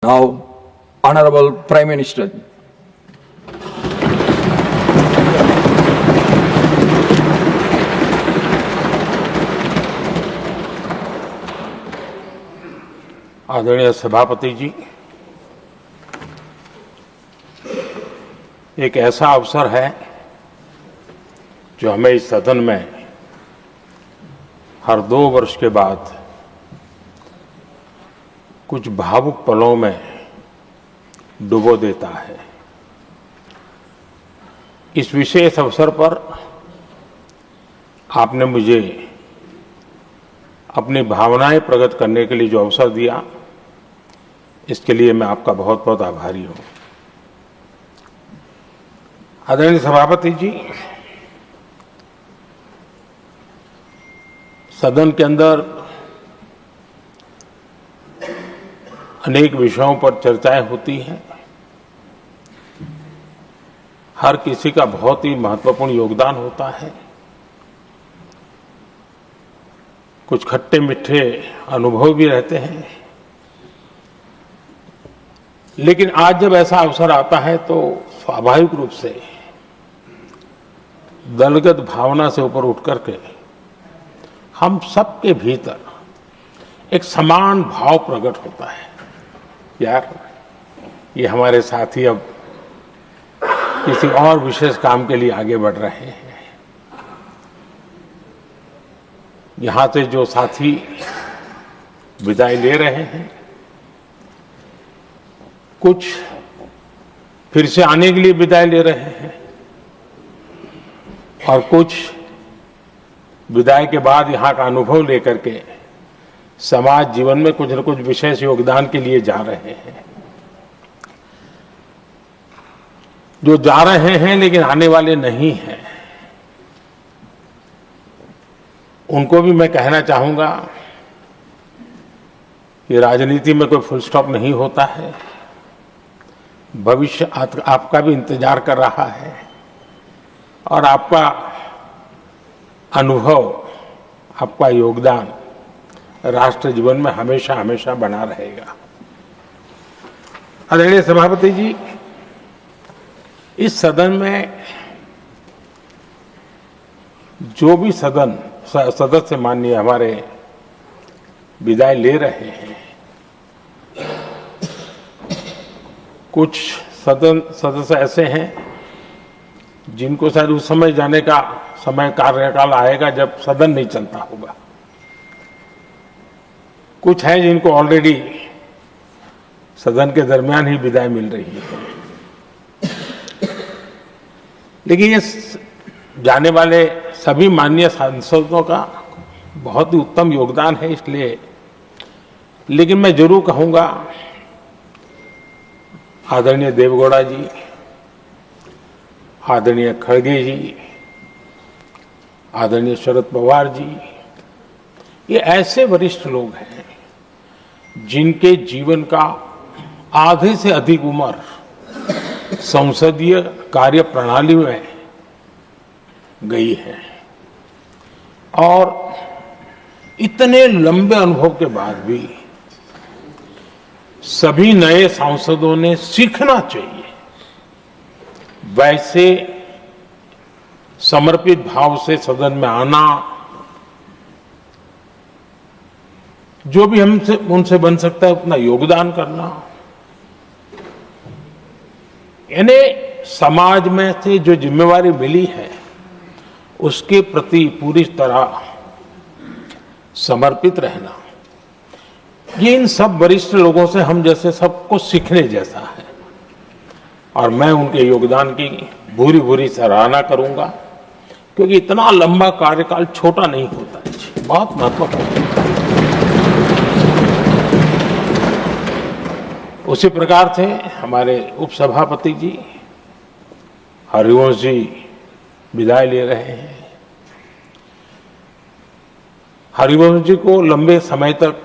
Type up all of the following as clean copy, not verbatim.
Now, Honorable Prime Minister. आदरणीय सभापति जी, एक ऐसा अवसर है जो हमें इस सदन में हर 2 वर्ष के बाद कुछ भावुक पलों में डुबो देता है। इस विशेष अवसर पर आपने मुझे अपनी भावनाएं प्रकट करने के लिए जो अवसर दिया, इसके लिए मैं आपका बहुत बहुत आभारी हूं। आदरणीय सभापति जी, सदन के अंदर अनेक विषयों पर चर्चाएं होती हैं। हर किसी का बहुत ही महत्वपूर्ण योगदान होता है। कुछ खट्टे मीठे अनुभव भी रहते हैं, लेकिन आज जब ऐसा अवसर आता है तो स्वाभाविक रूप से दलगत भावना से ऊपर उठ करके हम सबके भीतर एक समान भाव प्रकट होता है। यार, ये हमारे साथी अब किसी और विशेष काम के लिए आगे बढ़ रहे हैं। यहां से जो साथी विदाई ले रहे हैं, कुछ फिर से आने के लिए विदाई ले रहे हैं और कुछ विदाई के बाद यहां का अनुभव लेकर के समाज जीवन में कुछ न कुछ विशेष योगदान के लिए जा रहे हैं। जो जा रहे हैं लेकिन आने वाले नहीं हैं, उनको भी मैं कहना चाहूंगा कि राजनीति में कोई फुल स्टॉप नहीं होता है। भविष्य आपका भी इंतजार कर रहा है और आपका अनुभव, आपका योगदान राष्ट्र जीवन में हमेशा हमेशा बना रहेगा। आदरणीय सभापति जी, इस सदन में जो भी सदस्य माननीय हमारे विदाई ले रहे हैं, कुछ सदस्य ऐसे हैं जिनको शायद उस समय जाने का समय कार्यकाल आएगा जब सदन नहीं चलता होगा। कुछ है जिनको ऑलरेडी सदन के दरमियान ही विदाई मिल रही है। लेकिन ये जाने वाले सभी माननीय सांसदों का बहुत ही उत्तम योगदान है, इसलिए लेकिन मैं जरूर कहूंगा, आदरणीय देवगौड़ा जी, आदरणीय खड़गे जी, आदरणीय शरद पवार जी, ये ऐसे वरिष्ठ लोग हैं जिनके जीवन का आधे से अधिक उम्र संसदीय कार्य प्रणाली में गई है और इतने लंबे अनुभव के बाद भी सभी नए सांसदों ने सीखना चाहिए, वैसे समर्पित भाव से सदन में आना, जो भी हमसे उनसे बन सकता है उतना योगदान करना, यानी समाज में से जो जिम्मेवारी मिली है उसके प्रति पूरी तरह समर्पित रहना, ये इन सब वरिष्ठ लोगों से हम जैसे सबको सीखने जैसा है और मैं उनके योगदान की भूरी भूरी सराहना करूंगा, क्योंकि इतना लंबा कार्यकाल छोटा नहीं होता है, बहुत महत्वपूर्ण है। उसी प्रकार से हमारे उपसभापति जी हरिवंश जी विदाई ले रहे हैं। हरिवंश जी को लंबे समय तक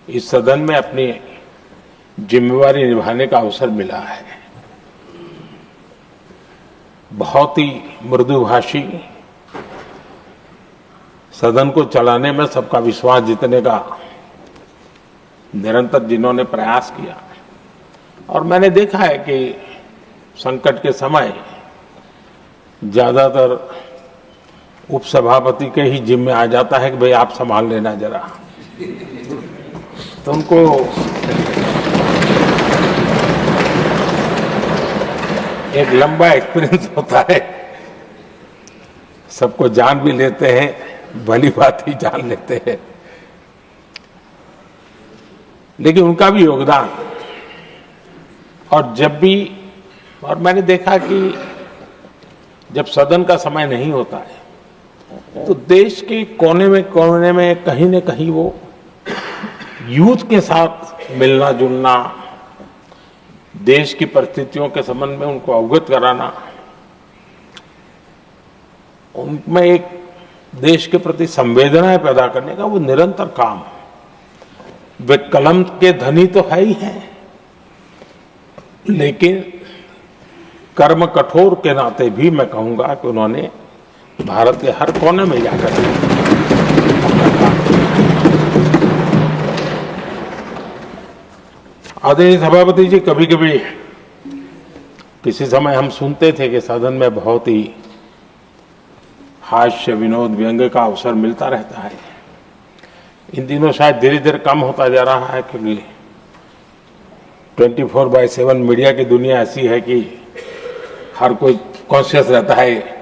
इस सदन में अपनी जिम्मेवारी निभाने का अवसर मिला है। बहुत ही मृदुभाषी, सदन को चलाने में सबका विश्वास जीतने का निरंतर जिन्होंने प्रयास किया, और मैंने देखा है कि संकट के समय ज्यादातर उपसभापति के ही जिम्मे आ जाता है कि भाई आप संभाल लेना जरा, तो उनको एक लंबा एक्सपीरियंस होता है, सबको जान भी लेते हैं, भली बात ही जान लेते हैं, लेकिन उनका भी योगदान। और जब भी, और मैंने देखा कि जब सदन का समय नहीं होता है तो देश के कोने में कहीं न कहीं वो यूथ के साथ मिलना जुलना, देश की परिस्थितियों के संबंध में उनको अवगत कराना, उनमें एक देश के प्रति संवेदनाएं पैदा करने का वो निरंतर काम। वे कलम के धनी तो है ही हैं, लेकिन कर्म कठोर के नाते भी मैं कहूंगा कि उन्होंने भारत के हर कोने में जाकर आदरणीय सभापति जी, कभी कभी किसी समय हम सुनते थे कि सदन में बहुत ही हास्य विनोद व्यंग्य का अवसर मिलता रहता है। इन दिनों शायद धीरे धीरे कम होता जा रहा है, क्योंकि 24/7 मीडिया की दुनिया ऐसी है कि हर कोई कॉन्शियस रहता है।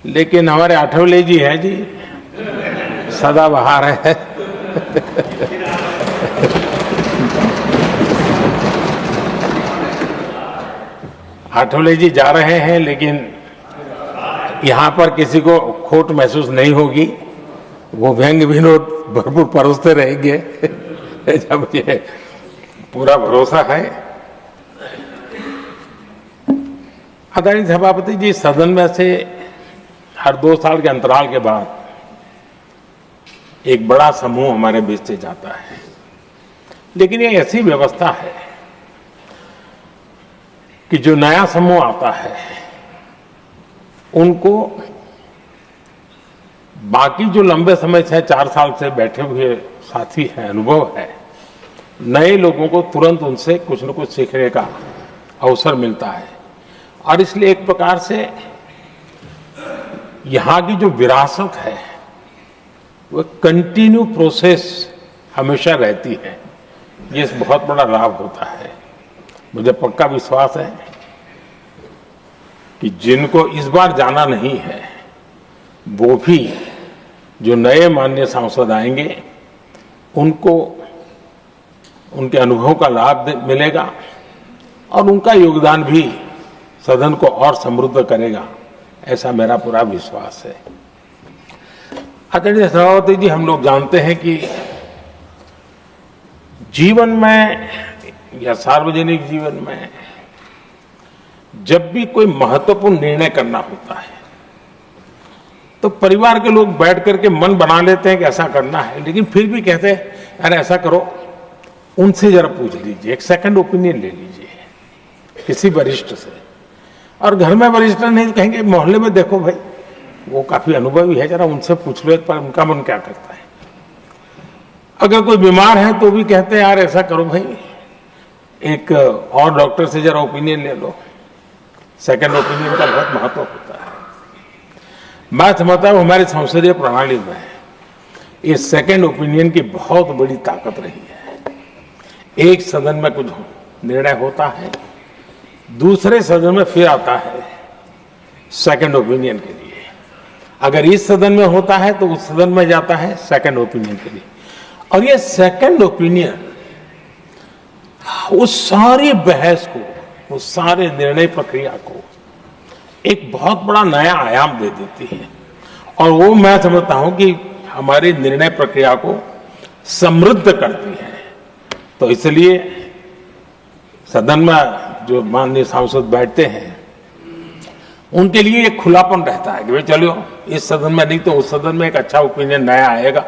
लेकिन हमारे आठवले जी हैं जी, सदाबहार है। आठवले जी जा रहे हैं, लेकिन यहाँ पर किसी को खोट महसूस नहीं होगी, वो व्यंग्य विनोद भरपूर परोसते रहेंगे। जब ये पूरा भरोसा है। आदरणीय सभापति जी, सदन में से हर 2 साल के अंतराल के बाद एक बड़ा समूह हमारे बीच से जाता है, लेकिन ये ऐसी व्यवस्था है कि जो नया समूह आता है उनको बाकी जो लंबे समय से 4 साल से बैठे हुए साथी हैं, अनुभव है, नए लोगों को तुरंत उनसे कुछ न कुछ सीखने का अवसर मिलता है। और इसलिए एक प्रकार से यहाँ की जो विरासत है वो कंटिन्यू प्रोसेस हमेशा रहती है। ये बहुत बड़ा लाभ होता है। मुझे पक्का विश्वास है कि जिनको इस बार जाना नहीं है वो भी जो नए माननीय सांसद आएंगे उनको उनके अनुभव का लाभ मिलेगा और उनका योगदान भी सदन को और समृद्ध करेगा, ऐसा मेरा पूरा विश्वास है। आदरणीय सभापति जी, हम लोग जानते हैं कि जीवन में या सार्वजनिक जीवन में जब भी कोई महत्वपूर्ण निर्णय करना होता है तो परिवार के लोग बैठ करके मन बना लेते हैं कि ऐसा करना है, लेकिन फिर भी कहते हैं अरे ऐसा करो, उनसे जरा पूछ लीजिए, एक सेकंड ओपिनियन ले लीजिए किसी वरिष्ठ से। और घर में वरिष्ठ नहीं तो कहेंगे मोहल्ले में देखो भाई वो काफी अनुभवी है, जरा उनसे पूछ लो एक बार उनका मन क्या करता है। अगर कोई बीमार है तो भी कहते हैं यार ऐसा करो भाई, एक और डॉक्टर से जरा ओपिनियन ले लो। सेकंड ओपिनियन का बहुत महत्व होता है। मैं समझता हूं हमारी संसदीय प्रणाली में इस सेकंड ओपिनियन की बहुत बड़ी ताकत रही है। एक सदन में कुछ निर्णय होता है, दूसरे सदन में फिर आता है सेकंड ओपिनियन के लिए। अगर इस सदन में होता है तो उस सदन में जाता है सेकंड ओपिनियन के लिए। और ये सेकंड ओपिनियन उस सारी बहस को, उस सारे निर्णय प्रक्रिया को एक बहुत बड़ा नया आयाम दे देती है। और वो मैं समझता हूं कि हमारी निर्णय प्रक्रिया को समृद्ध करती है। तो इसलिए सदन में जो माननीय सांसद बैठते हैं उनके लिए एक खुलापन रहता है कि भाई चलो इस सदन में नहीं तो उस सदन में एक अच्छा ओपिनियन नया आएगा,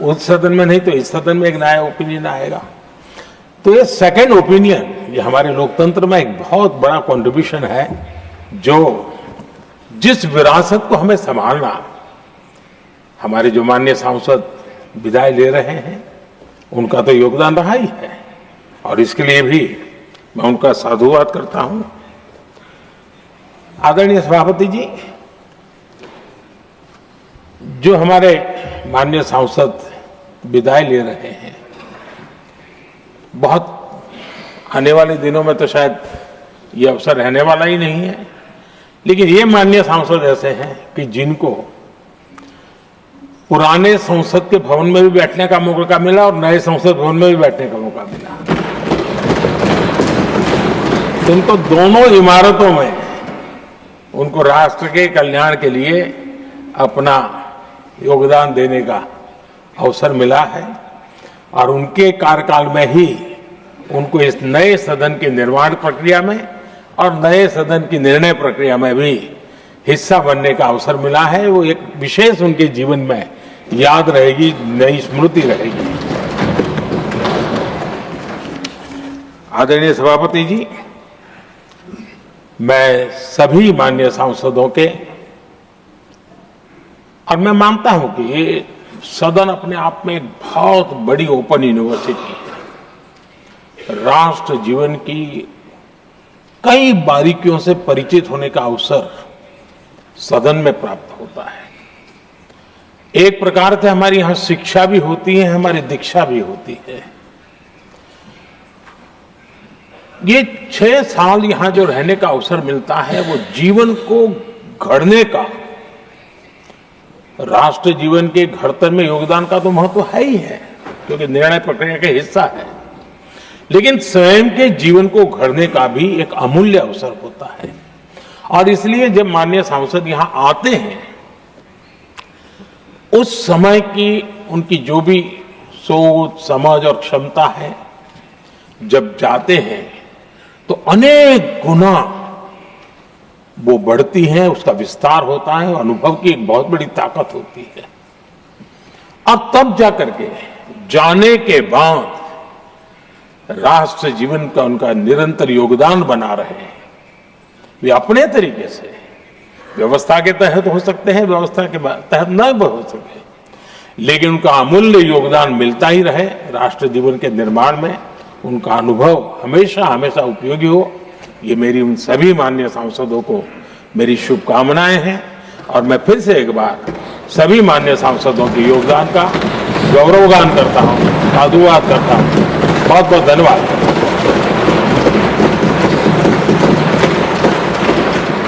उस सदन में नहीं तो इस सदन में एक नया ओपिनियन आएगा। तो ये सेकंड ओपिनियन ये हमारे लोकतंत्र में एक बहुत बड़ा कंट्रीब्यूशन है, जो जिस विरासत को हमें संभालना, हमारे जो माननीय सांसद विदाई ले रहे हैं उनका तो योगदान रहा ही है और इसके लिए भी मैं उनका साधुवाद करता हूं। आदरणीय सभापति जी, जो हमारे माननीय सांसद विदाई ले रहे हैं, बहुत आने वाले दिनों में तो शायद ये अवसर रहने वाला ही नहीं है, लेकिन ये माननीय सांसद ऐसे हैं कि जिनको पुराने संसद के भवन में भी बैठने का मौका मिला और नए संसद भवन में भी बैठने का मौका मिला। उनको दोनों इमारतों में उनको राष्ट्र के कल्याण के लिए अपना योगदान देने का अवसर मिला है और उनके कार्यकाल में ही उनको इस नए सदन के निर्माण प्रक्रिया में और नए सदन की निर्णय प्रक्रिया में भी हिस्सा बनने का अवसर मिला है। वो एक विशेष उनके जीवन में याद रहेगी, नई स्मृति रहेगी। आदरणीय सभापति जी, मैं सभी माननीय सांसदों के, और मैं मानता हूं कि ये सदन अपने आप में एक बहुत बड़ी ओपन यूनिवर्सिटी है। राष्ट्र जीवन की कई बारीकियों से परिचित होने का अवसर सदन में प्राप्त होता है। एक प्रकार से हमारी यहां शिक्षा भी होती है, हमारी दीक्षा भी होती है। ये 6 साल यहां जो रहने का अवसर मिलता है, वो जीवन को गढ़ने का, राष्ट्र जीवन के घड़तर में योगदान का तो महत्व है ही है, क्योंकि निर्णय प्रक्रिया का हिस्सा है, लेकिन स्वयं के जीवन को गढ़ने का भी एक अमूल्य अवसर होता है। और इसलिए जब माननीय सांसद यहां आते हैं, उस समय की उनकी जो भी सोच, समझ और क्षमता है, जब जाते हैं तो अनेक गुना वो बढ़ती है, उसका विस्तार होता है, अनुभव की एक बहुत बड़ी ताकत होती है। अब तब जाकर के जाने के बाद राष्ट्र जीवन का उनका निरंतर योगदान बना रहे हैं। वे अपने तरीके से व्यवस्था के तहत हो सकते हैं, व्यवस्था के तहत न हो सके, लेकिन उनका अमूल्य योगदान मिलता ही रहे राष्ट्र जीवन के निर्माण में। उनका अनुभव हमेशा हमेशा उपयोगी हो, ये मेरी उन सभी माननीय सांसदों को मेरी शुभकामनाएं हैं। और मैं फिर से एक बार सभी माननीय सांसदों के योगदान का गौरवगान करता हूं, साधुवाद करता हूं। बहुत बहुत धन्यवाद।